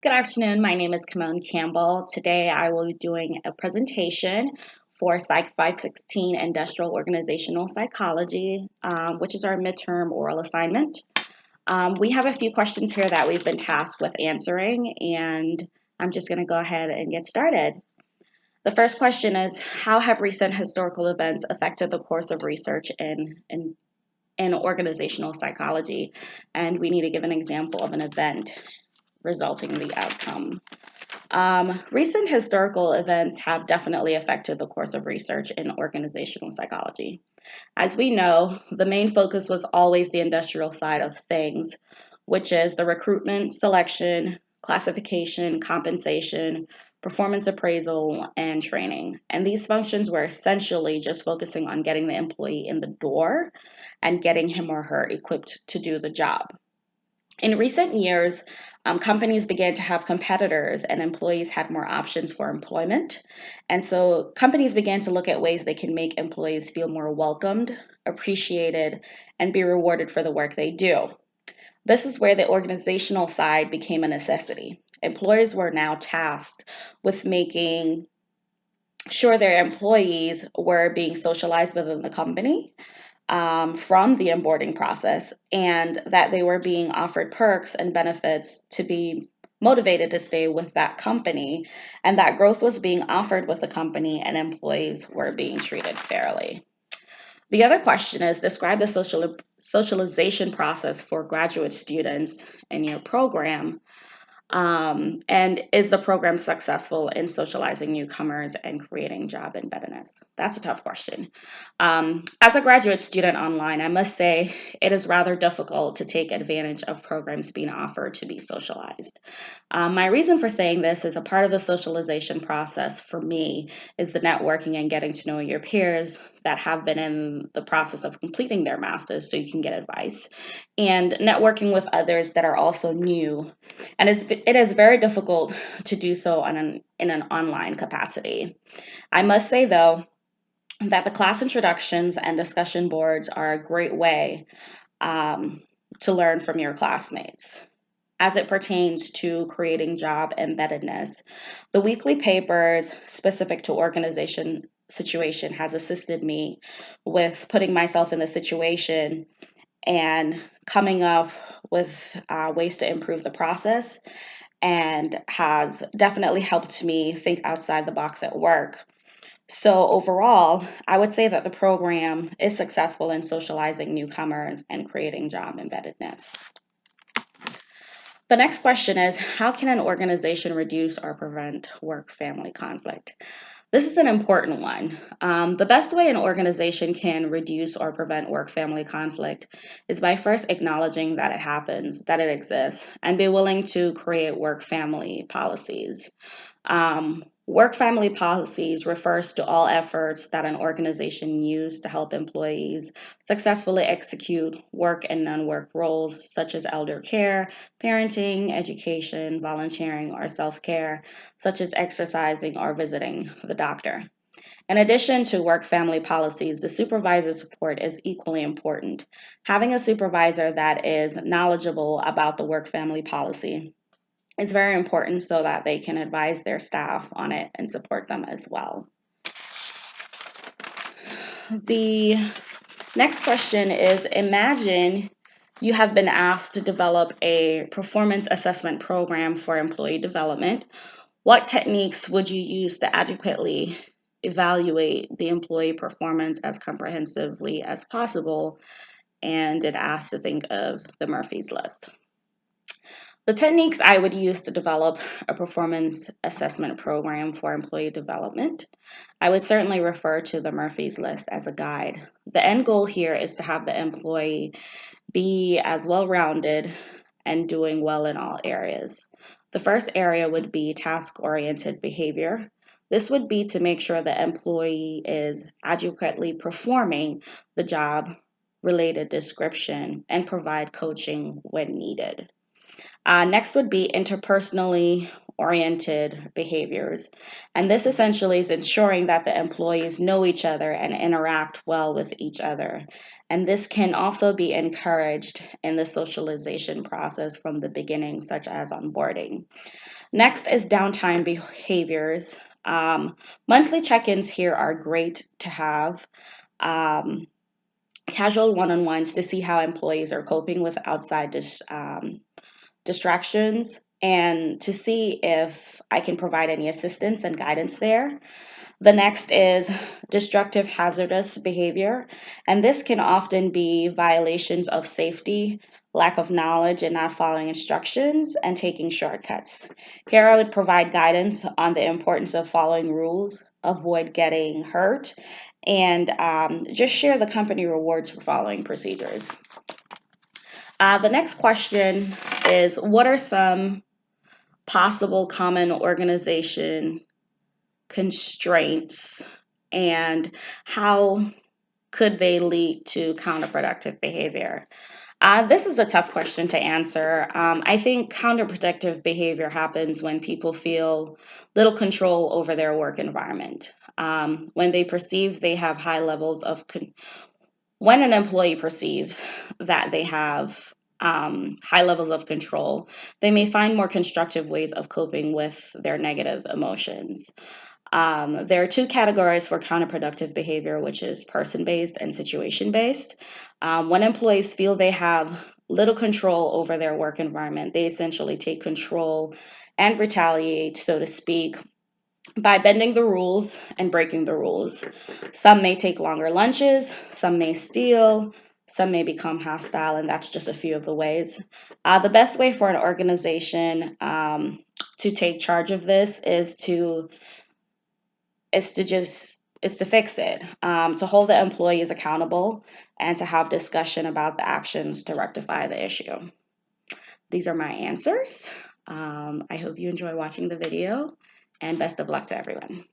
Good afternoon. My name is Campbell. Today I will be doing a presentation for Psych 516 Industrial Organizational Psychology, which is our midterm oral assignment. We have a few questions here that we've been tasked with answering, and I'm just going to go ahead and get started. The first question is, how have recent historical events affected the course of research in organizational psychology? And we need to give an example of an event resulting in the outcome. Recent historical events have definitely affected the course of research in organizational psychology. As we know, the main focus was always the industrial side of things, which is the recruitment, selection, classification, compensation, performance appraisal, and training. And these functions were essentially just focusing on getting the employee in the door and getting him or her equipped to do the job. In recent years, companies began to have competitors and employees had more options for employment. And so companies began to look at ways they can make employees feel more welcomed, appreciated, and be rewarded for the work they do. This is where the organizational side became a necessity. Employers were now tasked with making sure their employees were being socialized within the company from the onboarding process, and that they were being offered perks and benefits to be motivated to stay with that company, and that growth was being offered with the company and employees were being treated fairly. The other question is, describe the socialization process for graduate students in your program. And is the program successful in socializing newcomers and creating job embeddedness? That's a tough question. As a graduate student online, I must say it is rather difficult to take advantage of programs being offered to be socialized. My reason for saying this is a part of the socialization process for me is the networking and getting to know your peers that have been in the process of completing their master's so you can get advice, and networking with others that are also new. And it is very difficult to do so in an online capacity. I must say, though, that the class introductions and discussion boards are a great way to learn from your classmates. As it pertains to creating job embeddedness, the weekly papers specific to organization situation has assisted me with putting myself in the situation and coming up with ways to improve the process, and has definitely helped me think outside the box at work. So, overall, I would say that the program is successful in socializing newcomers and creating job embeddedness. The next question is, how can an organization reduce or prevent work-family conflict? This is an important one. The best way an organization can reduce or prevent work-family conflict is by first acknowledging that it happens, that it exists, and be willing to create work-family policies. Work-family policies refers to all efforts that an organization uses to help employees successfully execute work and non-work roles such as elder care, parenting, education, volunteering, or self-care, such as exercising or visiting the doctor. In addition to work family policies, the supervisor support is equally important. Having a supervisor that is knowledgeable about the work family policy is very important so that they can advise their staff on it and support them as well. The next question is, imagine you have been asked to develop a performance assessment program for employee development. What techniques would you use to adequately evaluate the employee performance as comprehensively as possible? And it asks to think of the Murphy's List. The techniques I would use to develop a performance assessment program for employee development, I would certainly refer to the Murphy's List as a guide. The end goal here is to have the employee be as well-rounded and doing well in all areas. The first area would be task-oriented behavior. This would be to make sure the employee is adequately performing the job-related description and provide coaching when needed. Next would be interpersonally oriented behaviors. And this essentially is ensuring that the employees know each other and interact well with each other. And this can also be encouraged in the socialization process from the beginning, such as onboarding. Next is downtime behaviors. Monthly check-ins here are great to have. Um, Casual one-on-ones to see how employees are coping with outside distractions and to see if I can provide any assistance and guidance there. The next is destructive hazardous behavior, and this can often be violations of safety, lack of knowledge, and not following instructions, and taking shortcuts. Here, I would provide guidance on the importance of following rules, avoid getting hurt, and just share the company rewards for following procedures. The next question is, what are some possible common organization constraints and how could they lead to counterproductive behavior? This is a tough question to answer. I think counterproductive behavior happens when people feel little control over their work environment. When they perceive they have high levels of when an employee perceives that they have high levels of control, they may find more constructive ways of coping with their negative emotions. There are two categories for counterproductive behavior, which is person based and situation based. When employees feel they have little control over their work environment, they essentially take control and retaliate, so to speak, by bending the rules and breaking the rules. Some may take longer lunches, some may steal, some may become hostile, and that's just a few of the ways. The best way for an organization to take charge of this is to fix it, to hold the employees accountable, and to have discussion about the actions to rectify the issue. These are my answers. I hope you enjoy watching the video, and best of luck to everyone.